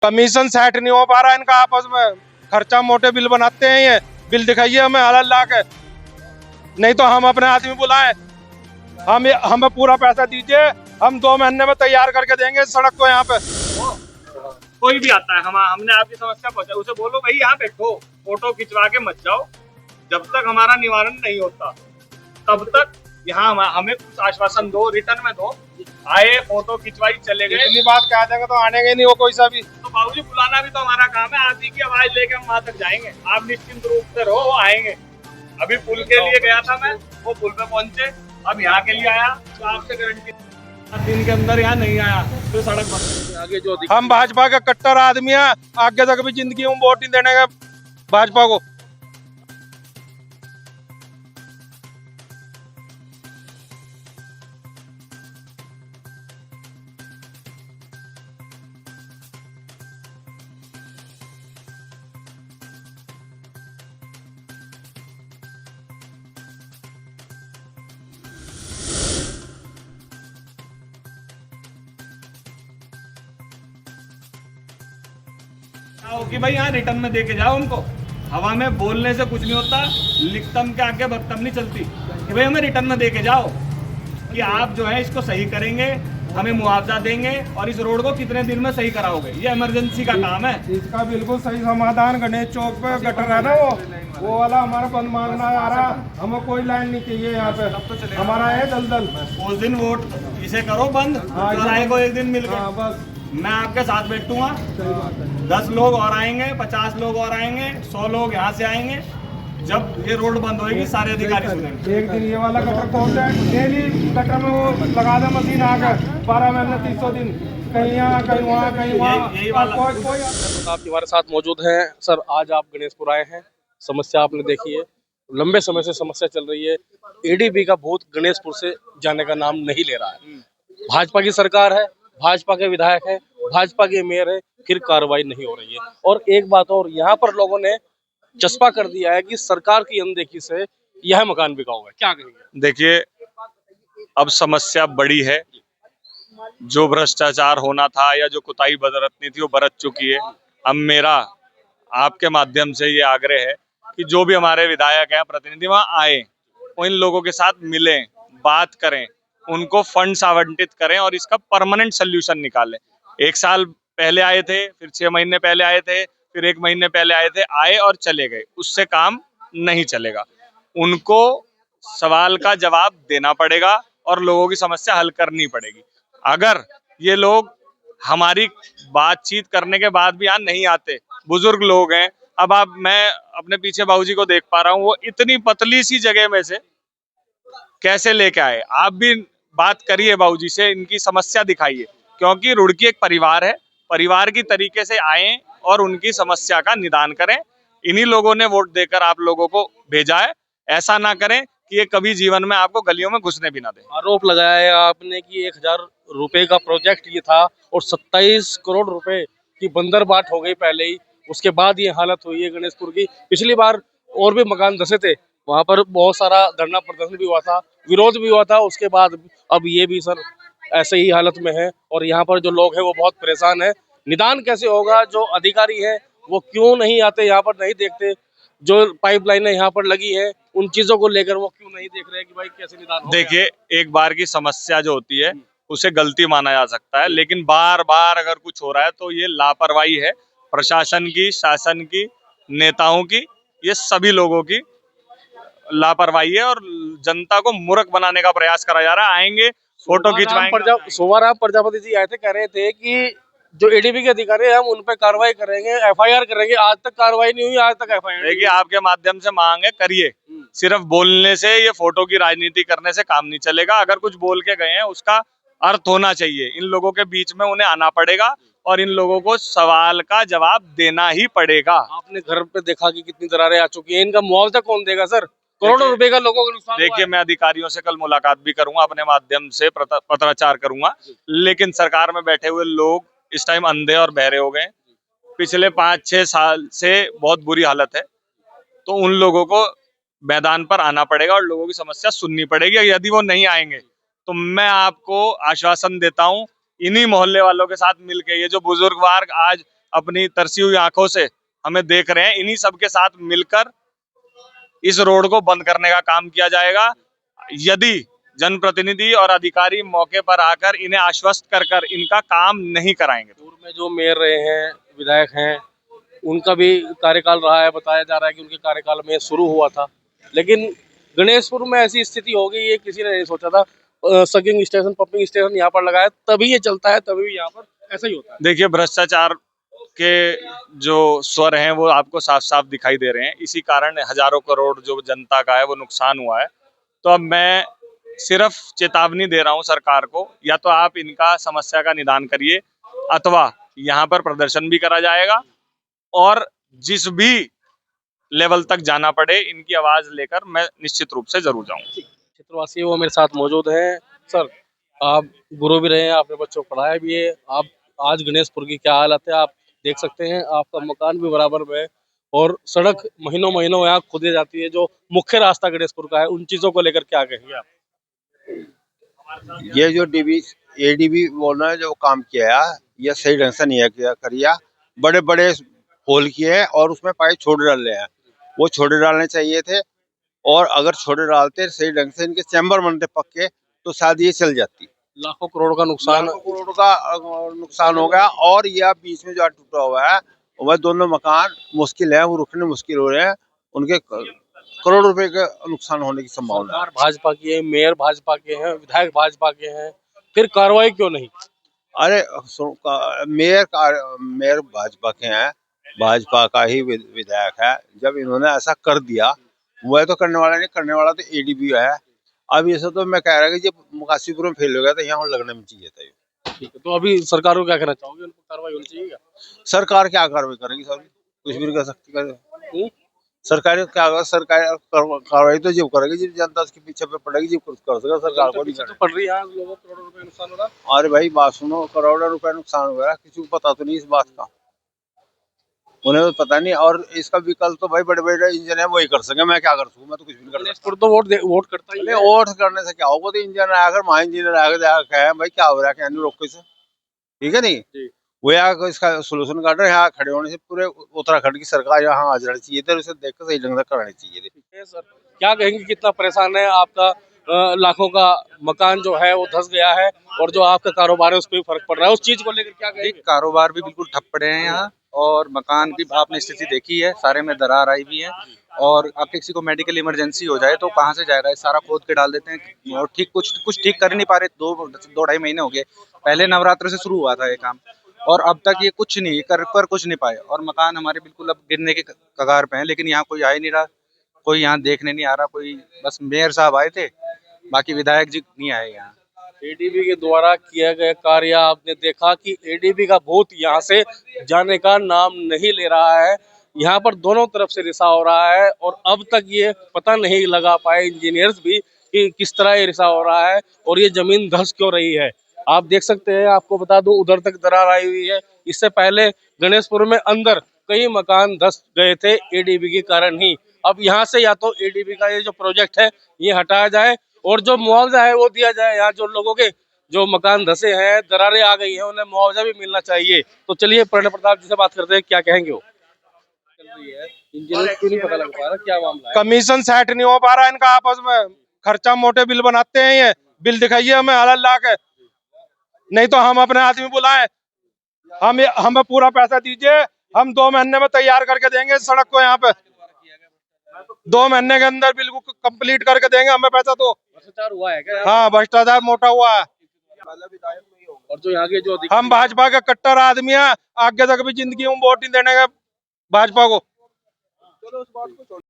Commission set नहीं हो पा रहा इनका आपस में, खर्चा मोटे बिल बनाते हैं ये। बिल दिखाइए हमें हलाल ला के, नहीं तो हम अपने आदमी बुलाएं। हमें पूरा पैसा दीजिए, हम 2 महीने में तैयार करके देंगे इस सड़क को। यहाँ पे कोई भी आता है, हमने आपकी समस्या पहुंचा, उसे बोलो भाई यहाँ बैठो, फोटो खिंचवा के मत जाओ। जब तक हमारा निवारण नहीं होता तब तक यहाँ हमें कुछ आश्वासन दो, रिटर्न में दो। आए, फोटो खिंचवाई, चले गए। इतनी बात कह देंगे तो आने के नहीं वो कोई सा भी। तो बाबूजी बुलाना भी तो हमारा काम है, आप ही की आवाज लेके हम वहां तक जाएंगे। आप निश्चिंत रूप से रहो, वो आएंगे। अभी पुल के लिए गया था मैं, वो पुल पे पहुंचे, अब यहाँ के लिए आया, तो आपसे गारंटी दिन के अंदर यहाँ नहीं आया तो सड़क बंद। आगे जो हम भाजपा के कट्टर आदमी हैं, आगे तक भी जिंदगी में वोट नहीं देने का भाजपा को। कि भाई यहाँ रिटर्न में दे के जाओ उनको। हवा में बोलने से कुछ नहीं होता, लिखतम के आगे भक्तम नहीं चलती। कि भाई हमें रिटर्न में दे के जाओ कि आप जो है इसको सही करेंगे, हमें मुआवजा देंगे और इस रोड को कितने दिन में सही कराओगे। ये इमरजेंसी का काम है। इसका बिल्कुल सही समाधान गणेश चौक पे गटर है ना, वो वाला हमारा बंद मांगना आ रहा। हमें कोई लाइन नहीं चाहिए यहाँ पे, हमारा है दलदल। उस दिन वोट इसे करो बंद, चौराहे को एक दिन मिलकर। बस मैं आपके साथ बैठूंगा, 10 लोग और आएंगे, 50 लोग और आएंगे, 100 लोग यहाँ से आएंगे। जब ये रोड बंद होएगी सारे अधिकारी सुनेंगे। एक दिन ये वाला गटर खोल जाए, डेली गटर में वो लगा दे मशीन आकर, 12 महीने 300 दिन, कहीं यहाँ कहीं वहाँ कहीं वहाँ। यही वाला कोई आप हमारे साथ मौजूद हैं। सर, आज आप गणेशपुर आए हैं, समस्या आपने देखी है, लंबे समय से समस्या चल रही है। एडीबी का भूत गणेशपुर से जाने का नाम नहीं ले रहा है। भाजपा की सरकार है, भाजपा के विधायक हैं, भाजपा के मेयर है, फिर कार्रवाई नहीं हो रही है। और एक बात और, यहाँ पर लोगों ने चस्पा कर दिया है कि सरकार की अनदेखी से यह मकान बिकाऊ है। क्या कहेंगे? देखिए, अब समस्या बड़ी है। जो भ्रष्टाचार होना था या जो कुताही बरतनी थी वो बरत चुकी है। अब मेरा आपके माध्यम से ये आग्रह है कि जो भी हमारे विधायक हैं, प्रतिनिधि वहाँ आए, इन लोगों के साथ मिलें, बात करें, उनको फंड्स आवंटित करें और इसका परमानेंट सोल्यूशन निकालें। 1 साल पहले आए थे, फिर 6 महीने पहले आए थे, फिर 1 महीने पहले आए थे, आए और चले गए, उससे काम नहीं चलेगा। उनको सवाल का जवाब देना पड़ेगा और लोगों की समस्या हल करनी पड़ेगी। अगर ये लोग हमारी बातचीत करने के बाद भी यहाँ नहीं आते, बुजुर्ग लोग हैं। अब मैं अपने पीछे बाबूजी को देख पा रहा हूँ, वो इतनी पतली सी जगह में से कैसे लेके आए। आप भी बात करिए बाबूजी से, इनकी समस्या दिखाइए, क्योंकि रुड़की एक परिवार है। परिवार की तरीके से आए और उनकी समस्या का निदान करें। इन्हीं लोगों ने वोट देकर आप लोगों को भेजा है। ऐसा ना करें कि ये कभी जीवन में आपको गलियों में घुसने भी ना दे। आरोप लगाया है आपने कि 1000 रुपए का प्रोजेक्ट ये था और 27 करोड़ रुपए की बंदर बाट हो गई पहले ही, उसके बाद ये हालत हुई है गणेशपुर की। पिछली बार और भी मकान धसे थे, वहां पर बहुत सारा धरना प्रदर्शन भी हुआ था, विरोध भी हुआ था, उसके बाद अब ये भी सर ऐसे ही हालत में है। और यहाँ पर जो लोग हैं वो बहुत परेशान है। निदान कैसे होगा? जो अधिकारी है वो क्यों नहीं आते, यहाँ पर नहीं देखते? जो पाइपलाइनें यहाँ पर लगी है उन चीजों को लेकर वो क्यों नहीं देख रहे कि भाई कैसे निदान हो? देखिए, एक बार की समस्या जो होती है उसे गलती माना जा सकता है, लेकिन बार बार अगर कुछ हो रहा है तो ये लापरवाही है प्रशासन की, शासन की, नेताओं की, ये सभी लोगों की लापरवाही है और जनता को मूर्ख बनाने का प्रयास करा जा रहा है। आएंगे, फोटो खिंचवाएंगे। सोमाराम प्रजापति जी आए थे, कह रहे थे कि जो एडीबी के अधिकारी हैं हम उन पर कार्रवाई करेंगे, एफआईआर करेंगे। आज तक कार्रवाई नहीं हुई, आज तक एफआईआर। देखिए, आपके माध्यम से मांग है, करिए। सिर्फ बोलने से, ये फोटो की राजनीति करने से काम नहीं चलेगा। अगर कुछ बोल के गए हैं उसका अर्थ होना चाहिए। इन लोगों के बीच में उन्हें आना पड़ेगा और इन लोगों को सवाल का जवाब देना ही पड़ेगा। आपने घर पे देखा कि कितनी दरारें आ चुकी हैं, इनका मुआवजा कौन देगा सर? करोड़ों रुपए का लोगों को नुकसान हुआ है। देखिए, मैं अधिकारियों से कल मुलाकात भी करूंगा, अपने माध्यम से पत्राचार करूंगा, लेकिन सरकार में बैठे हुए लोग इस टाइम अंधे और बहरे हो गए। पिछले 5-6 साल से बहुत बुरी हालत है, तो उन लोगों को मैदान पर आना पड़ेगा और लोगों की समस्या सुननी पड़ेगी। यदि वो नहीं आएंगे तो मैं आपको आश्वासन देता हूं, इन्हीं मोहल्ले वालों के साथ मिलके, ये जो बुजुर्ग वर्ग आज अपनी तरसी हुई आंखों से हमें देख रहे हैं। इन्हीं सब के साथ मिलकर इस रोड को बंद करने का काम किया जाएगा। यदि जनप्रतिनिधि और अधिकारी मौके पर आकर इन्हें आश्वस्त कर कर इनका काम नहीं कराएंगे। पूर्व में जो मेयर रहे हैं, विधायक हैं, उनका भी कार्यकाल रहा है। बताया जा रहा है कि उनके कार्यकाल में शुरू हुआ था, लेकिन गणेशपुर में ऐसी स्थिति हो गई है, किसी ने नहीं सोचा था। सगिंग स्टेशन, पंपिंग स्टेशन यहाँ पर लगाया, तभी ये चलता है, तभी यहाँ पर ऐसा ही होता है। देखिए, भ्रष्टाचार के जो स्वर हैं वो आपको साफ साफ दिखाई दे रहे हैं। इसी कारण हजारों करोड़ जो जनता का है वो नुकसान हुआ है। तो अब मैं सिर्फ चेतावनी दे रहा हूं सरकार को, या तो आप इनका समस्या का निदान करिए, अथवा यहाँ पर प्रदर्शन भी करा जाएगा और जिस भी लेवल तक जाना पड़े इनकी आवाज लेकर मैं निश्चित रूप से जरूर जाऊंगा। क्षेत्रवासी वो मेरे साथ मौजूद हैं। सर, आप गुरु भी रहे हैं, आपने बच्चों को पढ़ाया भी है। आप आज गणेशपुर की क्या हालत है आप देख सकते हैं। आपका मकान भी बराबर में है और सड़क महीनों महीनों यहाँ खुदी जाती है। जो मुख्य रास्ता गणेशपुर का है, उन चीजों को लेकर क्या कहेंगे आप? ये जो एडीबी बोल रहे हैं जो काम किया है, ये सही ढंग से नहीं किया करिया। बड़े बड़े होल किए हैं और उसमें पाइप छोटे डाल रहे हैं। वो छोटे डालने चाहिए थे, और अगर छोटे डालते सही ढंग से, इनके चैम्बर बनते पक्के, तो शायद ये चल जाती। लाखों करोड़ का नुकसान, लाखों करोड़ का नुकसान हो गया। और यह बीच में जो टूटा हुआ है, वह दोनों मकान मुश्किल है, वो रुकने मुश्किल हो रहे हैं। उनके करोड़ रुपए का नुकसान होने की संभावना है। सरकार भाजपा की है, मेयर भाजपा के हैं, विधायक भाजपा के हैं, फिर कार्रवाई क्यों नहीं? अरे मेयर भाजपा के हैं, भाजपा का ही विधायक है। जब इन्होंने ऐसा कर दिया, वह तो करने वाला नहीं, करने वाला तो एडीबी है। अब ये सब तो मैं कह रहा कि जब मुकासीपुर में फेल हो गया तो यहाँ लगने में चाहिए था। ठीक है, तो अभी सरकार को क्या कहना चाहोगे? उन पर कार्रवाई होनी चाहिए क्या? सरकार क्या कार्रवाई करेगी? सर कुछ भी नहीं कर सकती। सरकार क्या होगा? सरकार कार्रवाई तो जब करेगी जब जनता उसके पीछे पे पड़ेगी, जब कुछ कर सकेगा। सरकार को नहीं तो पड़ रही है, लोगों को करोड़ों रुपए नुकसान हो रहा है। अरे भाई बात सुनो, करोड़ों रुपए नुकसान हो रहा है, किसी को पता तो नहीं इस बात का, उन्हें तो पता नहीं। और इसका विकल्प तो भाई बड़े बड़े इंजन है, वही कर सके। मैं क्या कर सकूँ? मैं तो कुछ भी नहीं कर सकता। तो वोट करता ही है। वोट करने से क्या होगा? तो इंजन आकर महा इंजीनियर आकर कहे भाई क्या हो रहा है, क्या नहीं, रोको इसे, ठीक है नहीं। वो यहाँ इसका सोल्यूशन काट रहे हैं। यहाँ खड़े होने से पूरे उत्तराखंड की सरकार यहाँ आ जानी चाहिए थी, उसे देखकर सही ढंग से करनी चाहिए थी। सर, क्या कहेंगे, कितना परेशान है आपका? लाखों का मकान जो है वो धंस गया है, और जो आपका कारोबार है उस पर भी फर्क पड़ रहा है। उस चीज को लेकर क्या कहेंगे? कारोबार भी बिल्कुल ठप पड़े हैं यहाँ, और मकान की आपने स्थिति देखी है, सारे में दरार आई हुई है। और अब किसी को मेडिकल इमरजेंसी हो जाए तो कहाँ से जाएगा? सारा खोद के डाल देते हैं, और कुछ ठीक कर नहीं पा रहे। दो ढाई महीने हो गए, पहले नवरात्र से शुरू हुआ था ये काम, और अब तक ये कुछ नहीं कर कुछ नहीं पाए। और मकान हमारे बिल्कुल अब गिरने के कगार पे हैं, लेकिन यहाँ कोई आ ही नहीं रहा, कोई यहाँ देखने नहीं आ रहा। कोई बस मेयर साहब आए थे, बाकी विधायक जी नहीं आए यहाँ। एडीबी के द्वारा किया गया कार्य आपने देखा कि एडीबी का भूत यहाँ से जाने का नाम नहीं ले रहा है। यहाँ पर दोनों तरफ से रिसा हो रहा है, और अब तक ये पता नहीं लगा पाए इंजीनियर्स भी कि किस तरह ये रिसा हो रहा है और ये जमीन धंस क्यों रही है। आप देख सकते हैं, आपको बता दूं, उधर तक दरार आई हुई है। इससे पहले गणेशपुर में अंदर कई मकान धंस गए थे एडीबी के कारण ही। अब यहाँ से या तो एडीबी का ये जो प्रोजेक्ट है ये हटाया जाए, और जो मुआवजा है वो दिया जाए। यहाँ जो लोगों के जो मकान धंसे हैं, दरारें आ गई हैं, उन्हें मुआवजा भी मिलना चाहिए। तो चलिए प्रणय प्रताप जी से बात करते हैं, क्या कहेंगे वो? इंजीनियर क्यों नहीं पता लग पा रहा क्या मामला है? कमीशन सेट नहीं हो पा रहा इनका आपस में। खर्चा मोटे बिल बनाते हैं, ये बिल दिखाइए हमें हालत ला के, नहीं तो हम अपने आदमी बुलाएं। हमें पूरा पैसा दीजिए, हम 2 महीने में तैयार करके देंगे इस सड़क को। यहाँ पे 2 महीने के अंदर बिल्कुल कंप्लीट करके देंगे, हमें पैसा तो। भ्रष्टाचार हुआ है क्या? हाँ, भ्रष्टाचार मोटा हुआ है। और जो यहाँ के जो हम भाजपा के कट्टर आदमी हैं, आगे तक भी जिंदगी में वोट नहीं देने का भाजपा को।